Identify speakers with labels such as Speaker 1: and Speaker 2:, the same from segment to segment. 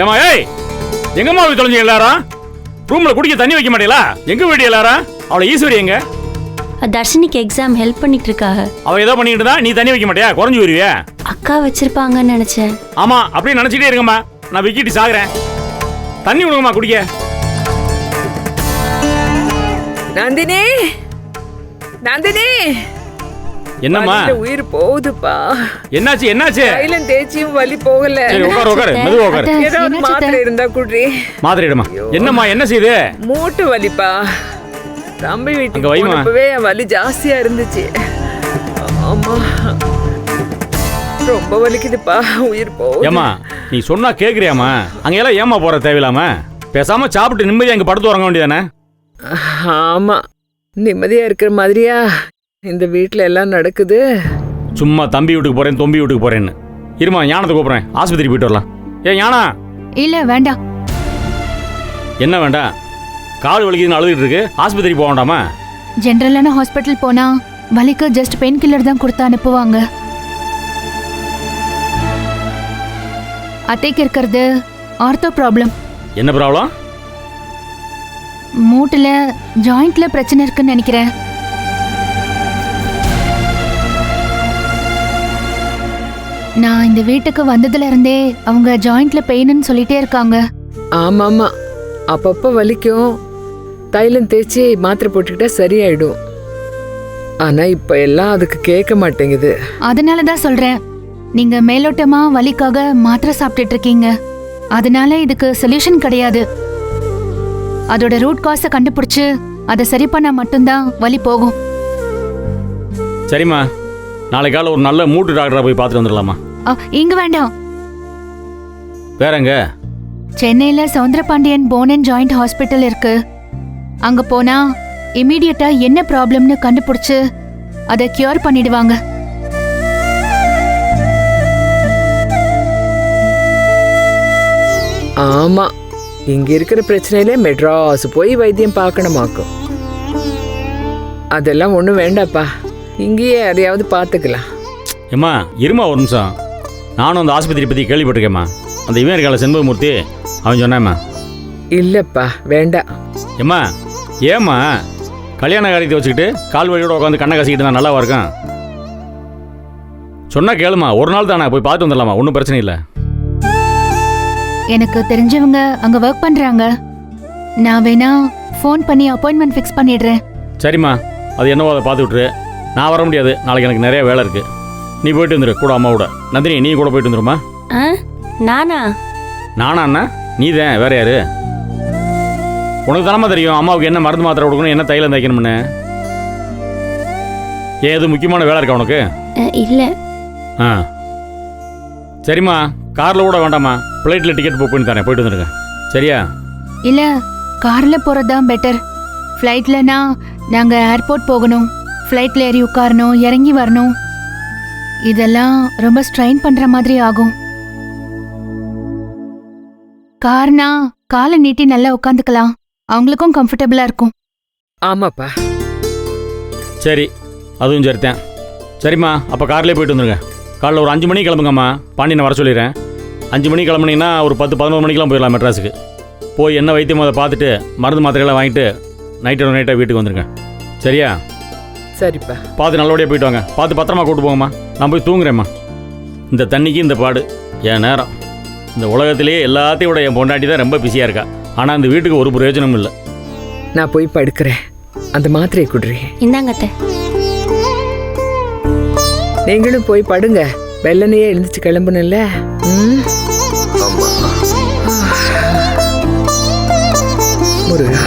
Speaker 1: ஏமா ஏய் எங்கம்மா போய் தொலைஞ்சீங்க எல்லாரும்? ரூம்ல குடிக்க தண்ணி வைக்க மாட்டீங்களா? எங்க வீடு எல்லாரும்? அவளை ஈஸ்வரி எங்க?
Speaker 2: தர்ஷினிக்கு எக்ஸாம் ஹெல்ப் பண்ணிட்டு இருக்காங்க.
Speaker 1: அவ ஏதோ பண்ணிட்டு இருந்தா நீ தண்ணி வைக்க மாட்டியா? குறைஞ்சு வருவியா?
Speaker 2: அக்கா வச்சிருப்பாங்கன்னு நினைச்சேன்.
Speaker 1: ஆமா அப்படியே நினைச்சிட்டே இருக்கம்மா. நான் விக்கிட்டு சாகுறேன். தண்ணி விடுங்கம்மா குடிக்க.
Speaker 3: நந்தினி, நந்தினி,
Speaker 1: என்னம்மா
Speaker 3: உயிர் போகுதுப்பா.
Speaker 1: என்னாச்சு என்னாச்சு?
Speaker 3: தைலம் தேய்ச்சியும் வலி போகல.
Speaker 1: சரி உட்காரு உட்காரு மெதுவா உட்காரு.
Speaker 3: ஏதாவது மாத்திரை இருந்தா குடி.
Speaker 1: மாத்திரை எடுமா. என்னம்மா என்ன செய்யுது?
Speaker 3: மூட்டு வலிப்பா. தம்பி வீட்டுக்கு போனப்பவே வலி ஜாஸ்தியா இருந்துச்சு. ஆமா ரொம்ப வலிக்குதுப்பா. உயிர் போகுது.
Speaker 1: ஏமா நீ சொன்னா கேக்குறியாமா? அங்க எல்லாம் ஏமா போற தேவையில்லாம? பேசாம சாப்பிட்டு நிம்மதியா அங்க படுத்து உறங்க வேண்டியதானே?
Speaker 3: ஆமா நிம்மதியா இருக்கிற மாதிரியா இந்த வீட்டுல எல்லாம் நடக்குது?
Speaker 1: சும்மா தம்பி வீட்டுக்கு போறேன் தொம்பி வீட்டுக்கு போறேன்னு. இருமா ஞானத்தை கூப்பிடுறேன். ஆஸ்பத்திரி போயிட்டு வரலாம். ஏ ஞானா.
Speaker 4: இல்ல வேண்டாம்.
Speaker 1: என்ன வேண்டாம்? கால் வலிக்குதுன்னு அழுதுட்டு இருக்கு. ஆஸ்பத்திரி போக வேண்டாமா?
Speaker 4: ஜெனரலான ஹாஸ்பிட்டல் போனா வலிக்கு ஜஸ்ட் பெயின் கில்லர் தான் கொடுத்து அனுப்புவாங்க. அத்தைக்கு இருக்கிறது ஆர்த்தோ ப்ராப்ளம்.
Speaker 1: என்ன ப்ராப்ளம்?
Speaker 4: மூட்டுல ஜாயிண்ட்ல பிரச்சனை இருக்குன்னு நினைக்கிறேன். நான் இந்த வீட்டுக்கு வந்ததுல இருந்தே அவங்க ஜாயிண்ட்ல பெயின்னு சொல்லிட்டே இருக்காங்க.
Speaker 3: ஆமாமா அப்பப்ப வலிக்கும். தைலம் தேய்ச்சி மாத்திரை போட்டுக்கிட்டா சரியாயிடும். ஆனா இப்ப எல்லாம் அதுக்கு கேட்க மாட்டேங்குது.
Speaker 4: அதனாலதான் சொல்றேன், நீங்க மேலோட்டமா வலிக்காக மாத்திரை சாப்பிட்டுட்டு இருக்கீங்க. அதனால இதுக்கு சொல்யூஷன் கிடையாது. அதோட ரூட் காஸை கண்டுபிடிச்சு அதை சரி பண்ணா மட்டும்தான் வலி போகும்.
Speaker 1: சரிம்மா நாளைக்கு காலை ஒரு நல்ல மூட்டு டாக்டரா போய் பார்த்துட்டு வந்துடலாமா?
Speaker 4: இங்க வேண்டாம்.
Speaker 1: வேறங்க?
Speaker 4: சென்னையில Soundarapandian phone and joint hospital இருக்கு. அங்க போனா இமீடியட்டா என்ன ப்ராப்ளம்னு கண்டுபிடிச்சு அதை கியூர் பண்ணிடுவாங்க.
Speaker 3: ஆமா இங்க இருக்கிற பிரச்சனையில மெட்ராஸ் போய் வைத்தியம் பார்க்கணுமாக்கும். அதெல்லாம் ஒண்ணும் வேண்டாப்பா. இங்கேயே எதையாவது பார்த்துக்கலாம்.
Speaker 1: ஏம்மா இருமா ஒரு நிமிஷம். நானும் அந்த ஆஸ்பத்திரி பற்றி கேள்விப்பட்டிருக்கேம்மா. அந்த இவன் இருக்கால செண்பகமூர்த்தி, அவன் சொன்னாம்மா.
Speaker 3: இல்லப்பா வேண்டாம்.
Speaker 1: ஏம்மா ஏம்மா கல்யாண காரியத்தை வச்சுக்கிட்டு கால் வழியோட உட்காந்து கண்ணை கசிக்கிட்டு தான் நல்லாவா இருக்கும்? சொன்னா கேளுமா. ஒரு நாள் தானே போய் பார்த்து வந்துடலாமா? ஒன்றும் பிரச்சனை இல்லை.
Speaker 4: எனக்கு தெரிஞ்சவங்க அங்க ஒர்க் பண்றாங்க. நான் வேணா ஃபோன் பண்ணி அப்பாயின்மெண்ட் ஃபிக்ஸ் பண்ணிடுறேன்.
Speaker 1: சரிம்மா அது என்னவோ அதை பார்த்து விட்டுரு. நான் வர முடியாது, நாளைக்கு எனக்கு நிறைய வேலை இருக்கு. நீ போயிட்டு வந்துரு கூட அம்மாவோட. நந்தினி நீ கூட போயிட்டு வந்துருமா?
Speaker 2: நானா?
Speaker 1: நானா அண்ணா? நீ தான், வேற யாரு? உனக்கு தானமா தெரியும் அம்மாவுக்கு என்ன மருந்து மாத்திரை கொடுக்கணும், என்ன தைலம் தைக்கணும்னு. ஏன் எது முக்கியமான வேலை இருக்கா உனக்கு?
Speaker 2: இல்ல.
Speaker 1: சரிம்மா கார்ல கூட வேண்டாமா, ஃப்ளைட்ல டிக்கெட் புக் பண்ணி தரேன், போயிட்டு வந்துருங்க. சரியா?
Speaker 4: இல்ல கார்ல போறதுதான் பெட்டர். ஃப்ளைட்லனா நாங்க ஏர்போர்ட் போகணும், ஃப்ளைட்ல ஏறி உட்காரணும், இறங்கி வரணும். இதெல்லாம் ரொம்ப ஸ்ட்ரெயின் பண்ற மாதிரி ஆகும். கார்னா காலை நீட்டி நல்லா உட்காந்துக்கலாம், அவங்களுக்கும் கம்ஃபர்டபுளா இருக்கும்.
Speaker 3: ஆமாப்பா.
Speaker 1: சரி அதுவும் சரிதான். சரிம்மா அப்போ கார்லேயே போயிட்டு வந்துருங்க. காலைல ஒரு 5 மணிக்கு கிளம்புங்கம்மா. பாண்டியனை வர சொல்லிடுறேன். 5 மணிக்கு கிளம்புனீங்கன்னா ஒரு 10-11 மணிக்கெலாம் போயிடலாம் மெட்ராஸுக்கு. போய் என்ன வைத்தியமோ அதை பார்த்துட்டு மருந்து மாத்திரைகள்லாம் வாங்கிட்டு நைட்டாக வீட்டுக்கு வந்துருங்க. சரியா?
Speaker 3: சரிப்பா.
Speaker 1: பார்த்து நல்லபடியாக போயிட்டு வாங்க. பார்த்து பத்திரமா கூட்டு போங்கம்மா. நான் போய் தூங்குறேம்மா. இந்த தண்ணிக்கு இந்த பாடு என் நேரம். இந்த உலகத்திலேயே எல்லாத்தையும் விட என் பொண்டாட்டி தான் ரொம்ப பிஸியாக இருக்கா. ஆனால் இந்த வீட்டுக்கு ஒரு பிரயோஜனமும் இல்லை.
Speaker 3: நான் போய் படுக்கிறேன். அந்த மாத்திரையை குடுறேன்.
Speaker 2: இந்தாங்கத்த.
Speaker 3: நீங்களும் போய் படுங்க. வெள்ளனையே எழுந்துச்சு கிளம்பணும்ல. முருகா.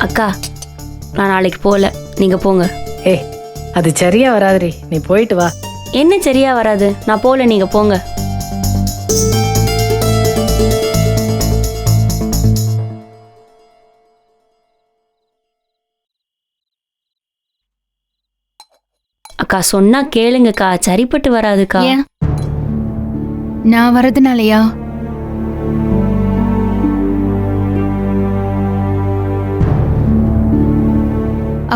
Speaker 2: அக்கா நான் நாளைக்கு போகல, நீங்க போங்க.
Speaker 5: அது சரியா வராதுரி, நீ போயிட்டு வா.
Speaker 2: என்ன சரியா வராது? நான் போகல, நீங்க போங்க. அக்கா சொன்னா கேளுங்கக்கா, சரிப்பட்டு வராதுக்கா.
Speaker 4: ஏன் நான் வரதுனாலயா?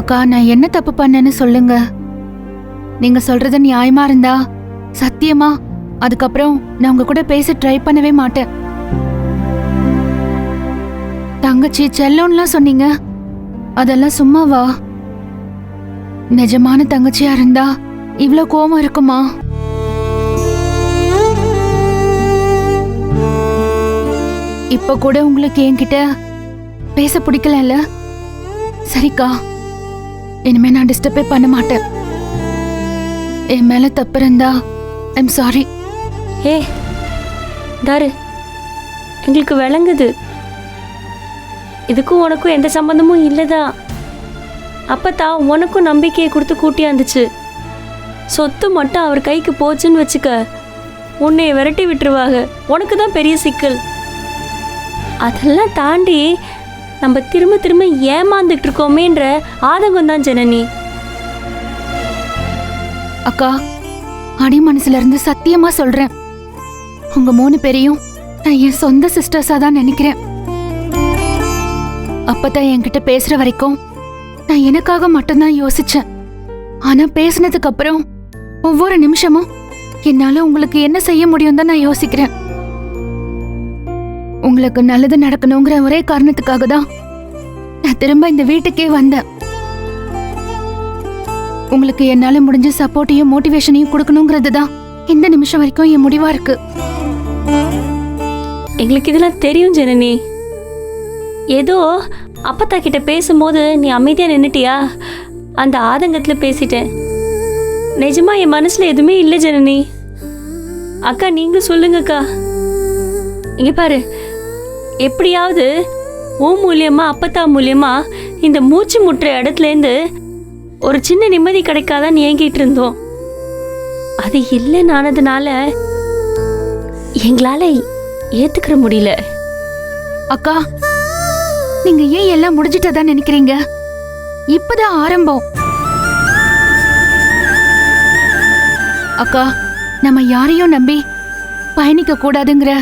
Speaker 4: அக்கா நான் என்ன தப்பு பண்ணேன்னு சொல்லுங்க. நீங்க சொல்றது நியாயமா இருந்தா சத்தியமா அதுக்கப்புறம் நான் உங்க கூட பேச ட்ரை பண்ணவே மாட்டேன். தங்கச்சி செல்லோன்லாம் சொன்னீங்க, அதெல்லாம் சும்மாவா? நிஜமான தங்கச்சியா இருந்தா இவ்ளோ கோவம் இருக்குமா? இப்ப கூட உங்களுக்கு என்கிட்ட பேச பிடிக்கல. சரிக்கா, இனிமே நான் டிஸ்டர்பே பண்ண மாட்டேன். என் மேல தப்பு இருந்தா ஐம் சாரி.
Speaker 2: ஏ தாரு, எங்களுக்கு விளங்குது, இதுக்கும் உனக்கும் எந்த சம்பந்தமும் இல்லைதான். அப்பதான் உனக்கும் நம்பிக்கையை கொடுத்து கூட்டியாந்துச்சு. சொத்து மட்டும் அவர் கைக்கு போச்சுன்னு வச்சுக்க, உன்னைய விரட்டி விட்டுருவாங்க. உனக்கு தான் பெரிய சிக்கல். அதெல்லாம் தாண்டி நம்ம திரும்ப திரும்ப ஏமாந்துட்டு இருக்கோமேன்ற ஆதங்கம் தான் ஜனனி.
Speaker 4: அக்கா, அடி மனசுல இருந்து சத்தியமா சொல்றேன், உங்க 3 பேரையும் நான் என் சொந்த சிஸ்டர்ஸா தான் நினைக்கிறேன். அப்பதான் என்கிட்ட பேசுற வரைக்கும் நான் எனக்காக மட்டும்தான் யோசிச்சேன். ஆனா பேசினதுக்கு அப்புறம் ஒவ்வொரு நிமிஷமும் என்னால உங்களுக்கு என்ன செய்ய முடியும் தான் நான் யோசிக்கிறேன். உங்களுக்கு நல்லது நடக்கணுங்கிற ஒரே காரணத்துக்காக தான் நான் திரும்ப இந்த வீட்டுக்கே வந்தேன். உங்களுக்கு என்னால முடிஞ்ச சப்போர்ட்டையும் மோட்டிவேஷனையும் கொடுக்கணுங்கிறது தான் இந்த நிமிஷம் வரைக்கும் என் முடிவா இருக்கு.
Speaker 2: எங்களுக்கு இதெல்லாம் தெரியும் ஜனனி. ஏதோ அப்பத்தா கிட்ட பேசும்போது நீ அமைதியா நின்னுட்டியா, அந்த ஆதங்கத்துல பேசிட்டேன். நிஜமா என் மனசுல எதுவுமே இல்லை ஜனனி. அக்கா நீங்க சொல்லுங்கக்கா. இங்க பாரு, எப்படியாவது உன் மூலியமா அப்பத்தா மூலியமா இந்த மூச்சு முட்டுற இடத்துலேருந்து ஒரு சின்ன நிம்மதி கிடைக்காதான் ஏங்கிட்டு இருந்தோம். அது இல்லைன்னு ஆனதுனால எங்களால ஏத்துக்கிற முடியல.
Speaker 4: அக்கா, நீங்க ஏன் எல்லாம் முடிஞ்சிட்டதா நினைக்கிறீங்க? இப்பதான் ஆரம்பம். அக்கா, நம்ம யாரையும் நம்பி பயணிக்க கூடாதுங்கிற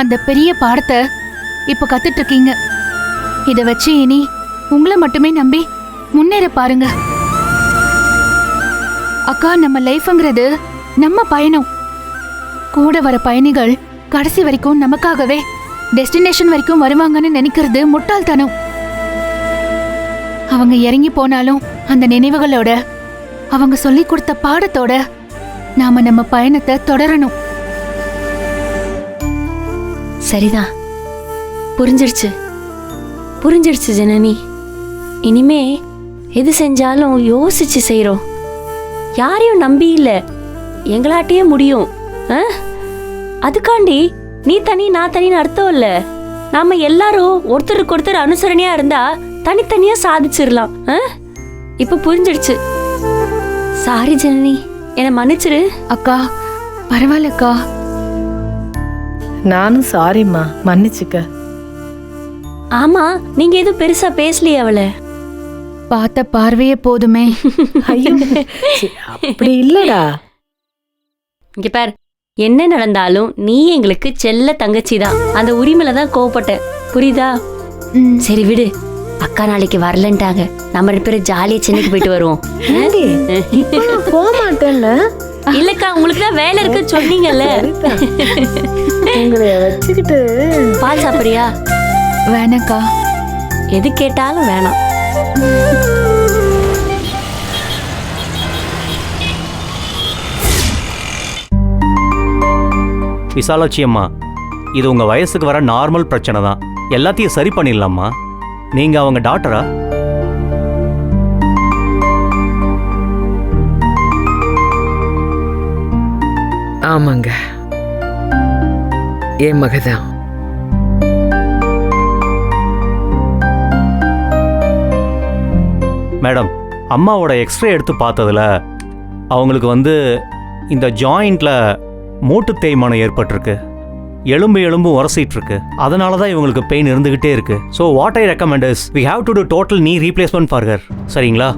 Speaker 4: அந்த பெரிய பாடத்தை இப்ப கத்துட்டு இருக்கீங்க. இத வச்சு இனி உங்களை மட்டுமே நம்பி முன்னேற பாருங்க. அக்கா, நம்ம லைஃப்ங்கிறது நம்ம பயணம். கூட வர பயணிகள் கடைசி வரைக்கும் நமக்காகவே டெஸ்டினேஷன் வரைக்கும் வருவாங்கன்னு நினைக்கிறது முட்டாள்தனம். அவங்க இறங்கி போனாலும் அந்த நினைவுகளோட, அவங்க சொல்லி கொடுத்த பாடத்தோட நாம நம்ம பயணத்தை தொடரணும்.
Speaker 2: சரிதான், புரிஞ்சிடுச்சு புரிஞ்சிடுச்சு ஜனனி. இனிமே எது செஞ்சாலும் யோசிச்சு செய்யறோம். யாரையும் நம்பி இல்ல, எங்களாட்டே முடியும். அதுக்காண்டி நீ தனி நான் தனின்னு அர்த்தம் இல்ல. நாம எல்லாரும் ஒருத்தருக்கு ஒருத்தர் அனுசரணையா இருந்தா தனித்தனியா சாதிச்சிடலாம். இப்ப புரிஞ்சிடுச்சு. சாரி ஜனனி, என்னை மன்னிச்சிரு.
Speaker 4: அக்கா, பரவாயில்லக்கா.
Speaker 5: நானும் சாரிம்மா, மன்னிச்சுக்க.
Speaker 2: ஆமா, நீங்க எதுவும் பெருசா பேசலையே அவளை?
Speaker 4: பார்த்த பார்வையே போதுமே.
Speaker 5: ஐயோ, அப்படி இல்லடா.
Speaker 2: இங்க பார், என்ன நடந்தாலும் நீ எங்களுக்கு செல்ல தங்கச்சி தான். அந்த உரிமையில தான் கோவப்பட்டேன், புரியுதா? சரி விடு, அக்கா நாளைக்கு வரலன்ட்டாங்க. நம்ம 2 பேரும் ஜாலியா சென்னைக்கு போயிட்டு வருவோம்.
Speaker 5: போக மாட்டேன்ல.
Speaker 2: இல்லக்கா, உங்களுக்கு தான் வேலை இருக்குன்னு சொன்னீங்கல்ல.
Speaker 5: உங்களை வச்சுக்கிட்டு
Speaker 2: பால் சாப்பிடுறியா?
Speaker 4: வேணக்கா.
Speaker 2: எது கேட்டாலும் வேணாம்.
Speaker 6: விசாலாட்சி அம்மா, இது உங்க வயசுக்கு வர நார்மல் பிரச்சனை தான். எல்லாத்தையும் சரி பண்ணிடலாமா? நீங்க அவங்க டாக்டரா?
Speaker 3: ஆமாங்க, என் மகதான்.
Speaker 6: மேடம், அம்மாவோட எக்ஸ்ரே எடுத்து பார்த்ததுல அவங்களுக்கு இந்த ஜாயிண்ட்ல மூட்டு தேய்மானம் ஏற்பட்டிருக்கு. எலும்பு உரசிட்டு இருக்கு. அதனால தான் இவங்களுக்கு பெயின் இருந்துகிட்டே இருக்கு. So what I recommend is we have to do total knee replacement for her. சரிங்களா?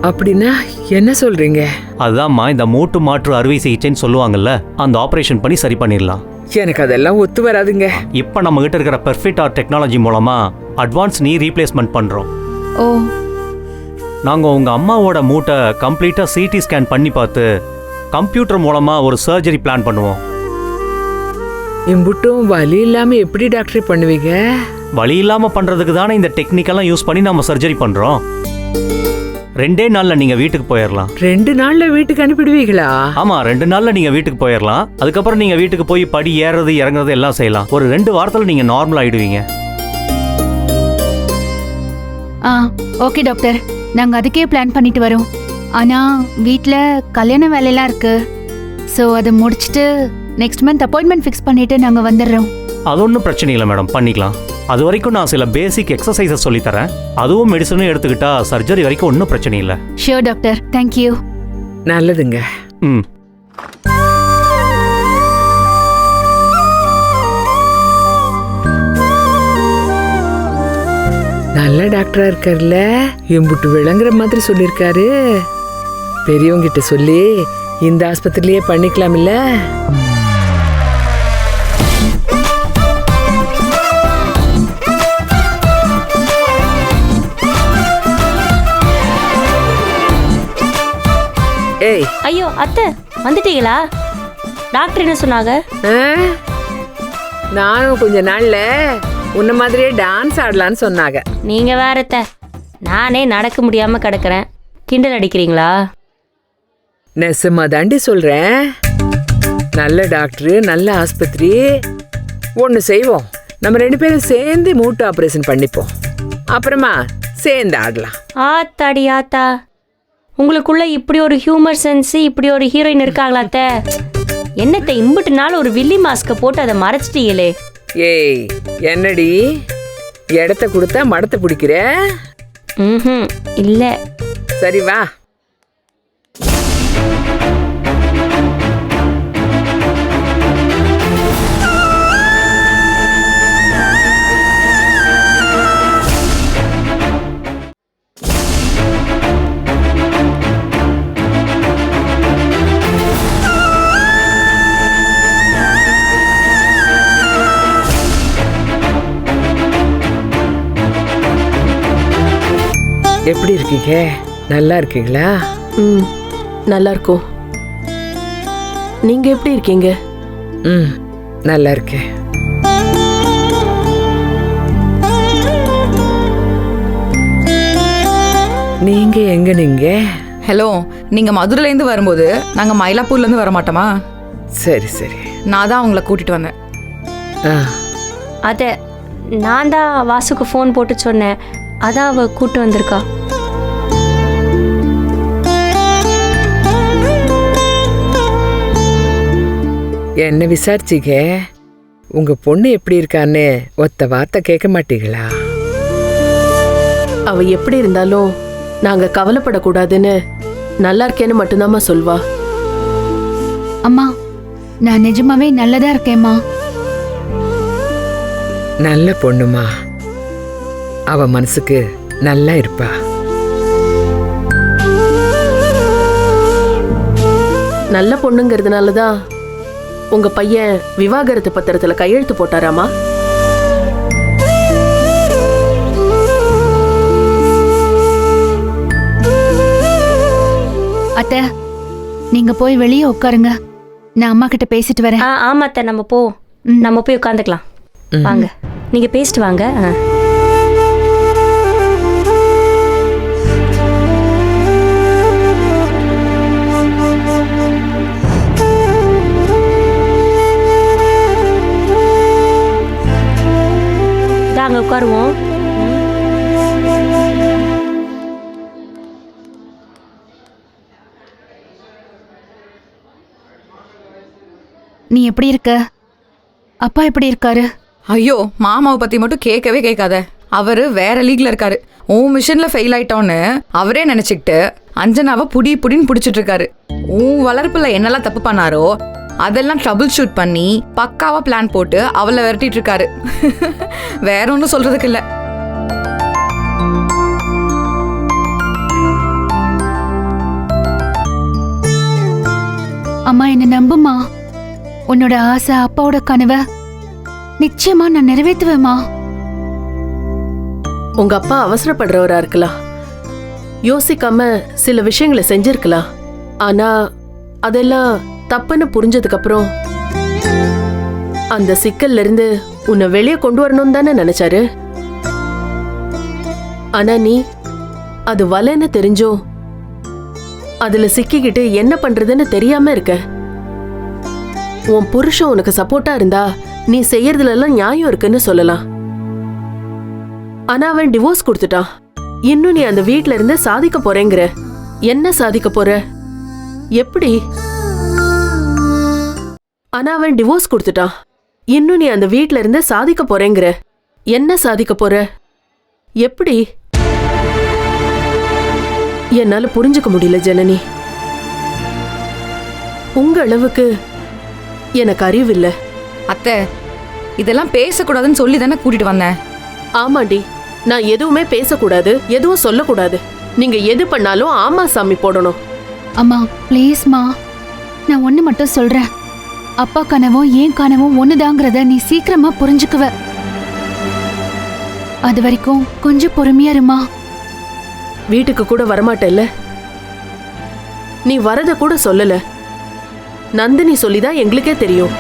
Speaker 3: அப்படின்னா என்ன சொல்றீங்க?
Speaker 6: அதுதான்மா இந்த மூட்டு மாற்று அறுவை சிகிச்சைன்னு சொல்லுவாங்கல்ல, அந்த ஆப்ரேஷன் பண்ணி சரி பண்ணிடலாம்.
Speaker 3: எனக்கு அதெல்லாம் ஒத்து வராதுங்க.
Speaker 6: இப்போ நம்ம கிட்ட இருக்கிற பெர்ஃபெக்ட் ஆர் டெக்னாலஜி மூலமா அட்வான்ஸ் நீ ரீப்ளேஸ்மெண்ட் பண்றோம்.
Speaker 4: ஓ
Speaker 6: நாங்கள் உங்கள் அம்மாவோட மூட்டை கம்ப்ளீட்டாக சிடி ஸ்கேன் பண்ணி பார்த்து கம்ப்யூட்டர் மூலமாக ஒரு சர்ஜரி பிளான் பண்ணுவோம்.
Speaker 3: இம்புட்டும் வலி இல்லாம எப்படி டாக்டர் பண்ணுவீங்க?
Speaker 6: வலி இல்லாமல் பண்ணுறதுக்கு தானே இந்த டெக்னிக்கெல்லாம் யூஸ் பண்ணி நம்ம சர்ஜரி பண்ணுறோம். 2 நாளில் நீங்கள் வீட்டுக்கு போயிடலாம்.
Speaker 3: 2 நாள்ல வீட்டுக்கு அனுப்பிடுவீங்களா?
Speaker 6: ஆமாம், 2 நாளில் நீங்கள் வீட்டுக்கு போயிடலாம். அதுக்கப்புறம் நீங்கள் வீட்டுக்கு போய் படி ஏறுறது இறங்குறது எல்லாம் செய்யலாம். ஒரு 2 வாரத்தில் நீங்கள் நார்மல் ஆகிடுவீங்க.
Speaker 4: ஆ ஓகே டாக்டர், நாங்கள் அதுக்கே பிளான் பண்ணிட்டு வரோம். ஆனால் வீட்டில் கல்யாண வேலையெல்லாம் இருக்கு. ஸோ அதை முடிச்சுட்டு நெக்ஸ்ட் மந்த் அப்பாயின்மெண்ட் ஃபிக்ஸ் பண்ணிட்டு நாங்கள் வந்துடுறோம்.
Speaker 6: அது ஒன்றும் பிரச்சனை இல்லை மேடம், பண்ணிக்கலாம். அது வரைக்கும் நான் சில பேசிக் எக்ஸசைசஸ் சொல்லித்தரேன். அதுவும் மெடிசனும் எடுத்துக்கிட்டா சர்ஜரி வரைக்கும் ஒன்றும் பிரச்சனை இல்லை.
Speaker 4: Sure doctor, thank you.
Speaker 3: நல்லதுங்க.
Speaker 6: ம்.
Speaker 3: நல்ல டாக்டரா இருக்காருல்ல, இம்புட்டு விளங்குற மாதிரி சொல்லியிருக்காரு. பெரியவங்க கிட்ட சொல்லி இந்த ஆஸ்பத்திரியிலேயே பண்ணிக்கலாம் இல்ல? ஏய்,
Speaker 2: ஐயோ அத்தை, வந்துட்டீங்களா? டாக்டர் என்ன சொன்னாங்க?
Speaker 3: ஆ? நானும் கொஞ்ச நாள்ல உன்ன மாதிரியே டான்ஸ் ஆடலான்னு சொன்னாங்க.
Speaker 2: நீங்க வேற அத்தை, நானே நடக்க முடியாம கிடக்குறேன். கிண்டல் அடிக்கிறீங்களா?
Speaker 3: நெசமா தாண்டி சொல்றேன். நல்ல டாக்டரு, நல்ல ஆஸ்பத்திரி. ஒன்று செய்வோம், நம்ம 2 பேரும் சேர்ந்து மூட்டு ஆபரேஷன் பண்ணிப்போம். அப்புறமா சேர்ந்து ஆடலாம்.
Speaker 2: ஆத்தாடி ஆத்தா, உங்களுக்குள்ள இப்படி ஒரு ஹியூமர் சென்ஸ், இப்படி ஒரு ஹீரோயின் இருக்காங்களா அத்தை? என்னத்தை இம்புட்டு நாள் ஒரு வில்லி மாஸ்க போட்டு அதை மறைச்சிட்டீங்களே.
Speaker 3: ஏய், என்னடி இடத்த கொடுத்தா மடத்தை பிடிக்கிற?
Speaker 2: ம் இல்லை.
Speaker 3: சரி வா. எப்படி இருக்கீங்க? நல்லா இருக்கீங்களா?
Speaker 5: ம், நல்லா இருக்கும். நீங்க எப்படி இருக்கீங்க?
Speaker 3: ம், நல்லா இருக்கேன். நீங்க எங்க? நீங்க
Speaker 7: ஹலோ, நீங்க மதுரையில இருந்து வரும்போது நாங்க மயிலாப்பூர்ல இருந்து வர மாட்டோமா?
Speaker 3: சரி சரி.
Speaker 7: நான் தான் அவங்கள கூட்டிட்டு வந்தேன்.
Speaker 3: ஆ,
Speaker 2: அதை நான் தான் வாசுக்கு ஃபோன் போட்டு சொன்னேன். அதான் அவ கூட்டு வந்திருக்கா.
Speaker 3: என்ன விசாரிச்சீங்க? உங்க பொண்ணு எப்படி இருக்கான்னு ஒத்த வார்த்தை கேட்க மாட்டீங்களா?
Speaker 5: அவ எப்படி இருந்தாலும் நாங்க கவலைப்படக்கூடாதுன்னு நல்லா இருக்கேன்னு மட்டும்தாம்மா சொல்வா.
Speaker 4: அம்மா, நான் நிஜமாவே நல்லதா இருக்கேம்மா.
Speaker 3: நல்ல பொண்ணுமா, அவ மனசுக்கு நல்லா இருப்பா.
Speaker 5: நல்ல பொண்ணுங்கிறதுனால தான் உங்க பையன் விவாகரத்து பத்திரத்துல கையெழுத்து போட்டாராமா?
Speaker 4: அத்தை, நீங்க போய் வெளியே உட்காருங்க. நான் அம்மா கிட்ட பேசிட்டு வரேன்.
Speaker 2: ஆமா அத்தை, நம்ம போ. நம்ம போய் உட்காந்துக்கலாம். வாங்க, நீங்க பேசிட்டு வாங்க. அங்க உட்காருவோம்.
Speaker 4: நீ எப்படி இருக்க? அப்பா எப்படி இருக்காரு?
Speaker 7: ஐயோ, மாமாவை பத்தி மட்டும் கேட்கவே கேட்காத. அவரு வேற லீக்ல இருக்காரு. உன் மிஷன்ல ஃபெயில் ஆயிட்டோன்னு அவரே நினைச்சுக்கிட்டு அஞ்சனாவை புடின்னு பிடிச்சிட்டு இருக்காரு. உன் வளர்ப்புல என்னெல்லாம் தப்பு பண்ணாரோ அதெல்லாம் ட்ரபிள் ஷூட் பண்ணி பக்காவா பிளான் போட்டு அவளை விரட்டிட்டு இருக்காரு. வேற ஒன்றும் சொல்றதுக்கு இல்ல.
Speaker 4: என்ன நம்புமா. உன்னோட ஆசை, அப்பாவோட கனவை நிச்சயமா நான் நிறைவேற்றுவேம்மா.
Speaker 5: உங்க அப்பா அவசரப்படுறவரா இருக்கலாம், யோசிக்காம சில விஷயங்களை செஞ்சிருக்கலாம். ஆனா அதெல்லாம் தப்புன்னு புரிஞ்சதுக்கு அப்புறம் அந்த சிக்கல்ல இருந்து உன்னை வெளியே கொண்டு வரணும் தானே நினைச்சாரு. ஆனா நீ அது வலைன்னு தெரிஞ்சோ அதுல சிக்கிக்கிட்டு என்ன பண்றதுன்னு தெரியாம இருக்க. உன் புருஷன் உனக்கு சப்போர்ட்டா இருந்தா நீ செய்யறதுல எல்லாம் நியாயம் இருக்குன்னு சொல்லலாம். ஆனா அவன் டிவோர்ஸ் கொடுத்துட்டான். இன்னும் நீ அந்த வீட்ல இருந்து சாதிக்க போறேங்கிற. என்ன சாதிக்க போற? எப்படி? ஆனா அவன் டிவோர்ஸ் கொடுத்துட்டான். இன்னும் நீ அந்த வீட்ல இருந்து சாதிக்க போறேங்கிற. என்ன சாதிக்க போற? எப்படி? என்னால புரிஞ்சுக்க முடியல ஜனனி. உங்க அளவுக்கு எனக்கு அறிவில்லை.
Speaker 7: அத்தை, இதெல்லாம் பேசக்கூடாதுன்னு சொல்லி தானே கூட்டிட்டு வந்தேன்.
Speaker 5: ஆமாண்டி, நான் எதுவுமே பேசக்கூடாது, எதுவும் சொல்லக்கூடாது. நீங்க எது பண்ணாலும் ஆமா சாமி போடணும்.
Speaker 4: அம்மா ப்ளீஸ்மா, நான் ஒன்று மட்டும் சொல்றேன். அப்பா கனவும் ஏன் கனவும் ஒண்ணுதாங்கிறத நீ சீக்கிரமா புரிஞ்சுக்குவ. அது வரைக்கும் கொஞ்சம் பொறுமையா இருமா.
Speaker 5: வீட்டுக்கு கூட வரமாட்டல்ல? நீ வரத கூட சொல்லல. நந்தினி சொல்லிதான் எங்களுக்கே தெரியும்.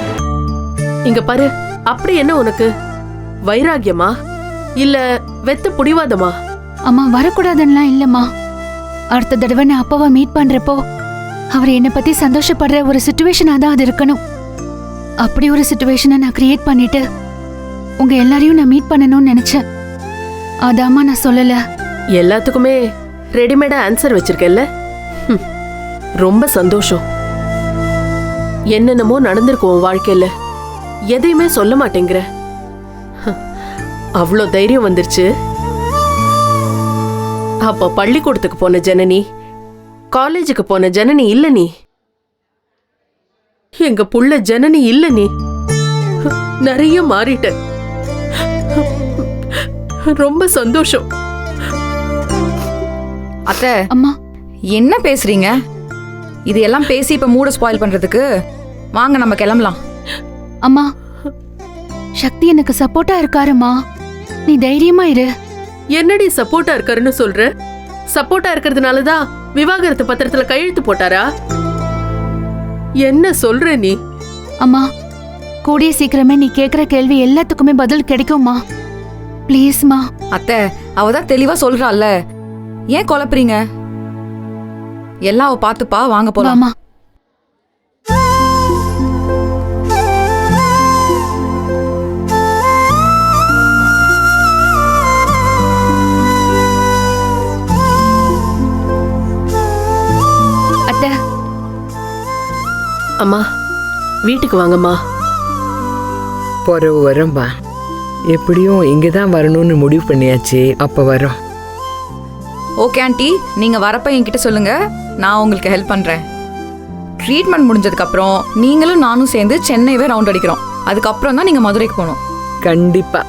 Speaker 5: இங்க பாரு, அப்படி என்ன உனக்கு வைராகியமா இல்ல வெத்து புடிவாதமா?
Speaker 4: அம்மா வரக்கூடாதுன்னெலாம் இல்லம்மா. அடுத்த தடவை நான் அப்பாவை மீட் பண்றப்போ அவர் என்னை பத்தி சந்தோஷப்படுற ஒரு சுச்சுவேஷனாக தான் அது இருக்கணும். அப்படி ஒரு சுச்சுவேஷனை நான் கிரியேட் பண்ணிட்டு உங்க எல்லாரையும் நான் மீட் பண்ணணும்னு நினைச்சேன். அதாம்மா நான் சொல்லல.
Speaker 5: எல்லாத்துக்குமே ரெடிமேடா ஆன்சர் வச்சிருக்கேல்ல? ரொம்ப சந்தோஷம். என்னென்னமோ நடந்திருக்கும் உன் வாழ்க்கையில, எதையுமே சொல்ல மாட்டேங்கிற. அவ்வளோ தைரியம் வந்துருச்சு. அப்ப பள்ளிக்கூடத்துக்கு போன ஜனனி, காலேஜுக்கு போன ஜனனி இல்ல நீ. எங்க புள்ள ஜனனி இல்ல நீ. நிறைய மாறிட்ட. ரொம்ப சந்தோஷம்.
Speaker 7: அத்தை,
Speaker 4: அம்மா
Speaker 7: என்ன பேசுறீங்க? இது எல்லாம் பேசி இப்ப மூட ஸ்பாயில் பண்றதுக்கு வாங்க நம்ம கிளம்பலாம்.
Speaker 4: அம்மா, சக்தி எனக்கு சப்போர்ட்டா இருக்காருமா. நீ தைரியமா இரு.
Speaker 5: என்னடி சப்போர்ட்டா இருக்காருன்னு சொல்ற? சப்போர்ட்டா இருக்கிறதுனாலதான் விவாகரத்து பத்திரத்துல கையெழுத்து போட்டாரா? என்ன சொல்ற நீ?
Speaker 4: அம்மா, கூடிய சீக்கிரமே நீ கேக்குற கேள்வி எல்லாத்துக்குமே பதில் கிடைக்கும்மா. ப்ளீஸ்மா.
Speaker 7: அத்தை, அவதான் தெளிவா சொல்றாள்ல, ஏன் குழப்புறீங்க? எல்லாம் அவ பாத்துப்பா, வாங்க போலாம்.
Speaker 4: வாமா. அத்தை.
Speaker 5: அம்மா, வீட்டுக்கு வாங்கம்மா.
Speaker 3: பிறகு வரோம்பா. எப்படியும் இங்கதான் வரணும்னு முடிவு பண்ணியாச்சு. அப்ப வரோம்.
Speaker 7: ஓகே ஆண்டி, நீங்க வரப்ப என்கிட்ட சொல்லுங்க, நான் உங்களுக்கு ஹெல்ப் பண்றேன். ட்ரீட்மெண்ட் முடிஞ்சதுக்கு அப்புறம் நீங்களும் நானும் சேர்ந்து சென்னையவே ரவுண்ட் அடிக்கிறோம். அதுக்கப்புறம் தான் நீங்க மதுரைக்கு போகணும்.
Speaker 3: கண்டிப்பா.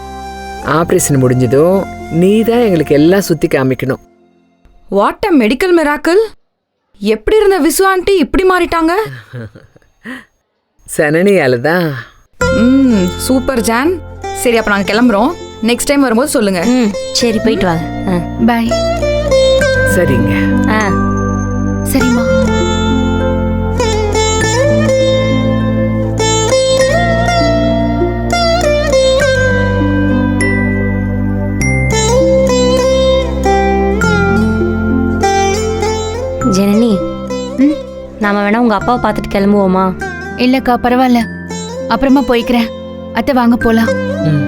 Speaker 3: ஆபரேஷன் முடிஞ்சதும் நீ தான் எங்களுக்கு எல்லாம் சுத்தி காமிக்கணும்.
Speaker 7: What a medical miracle! எப்படி இருந்த விசு ஆண்டி இப்படி மாறிட்டாங்க?
Speaker 3: சனனியால தான்.
Speaker 7: Super John. சரி, அப்ப நாங்க கிளம்புறோம். நெக்ஸ்ட் டைம் வரும்போது சொல்லுங்க.
Speaker 2: சரி, போயிட்டு வாங்க.
Speaker 4: பாய்.
Speaker 3: சரிங்க.
Speaker 4: சரிம்மா.
Speaker 2: ஜனனி, நாம வேணா உங்க அப்பாவை பார்த்துட்டு கிளம்புவோமா?
Speaker 4: இல்லக்கா, பரவாயில்ல, அப்புறமா போய்க்கிறேன். அத்தை வாங்க போலாம்.
Speaker 3: ம்.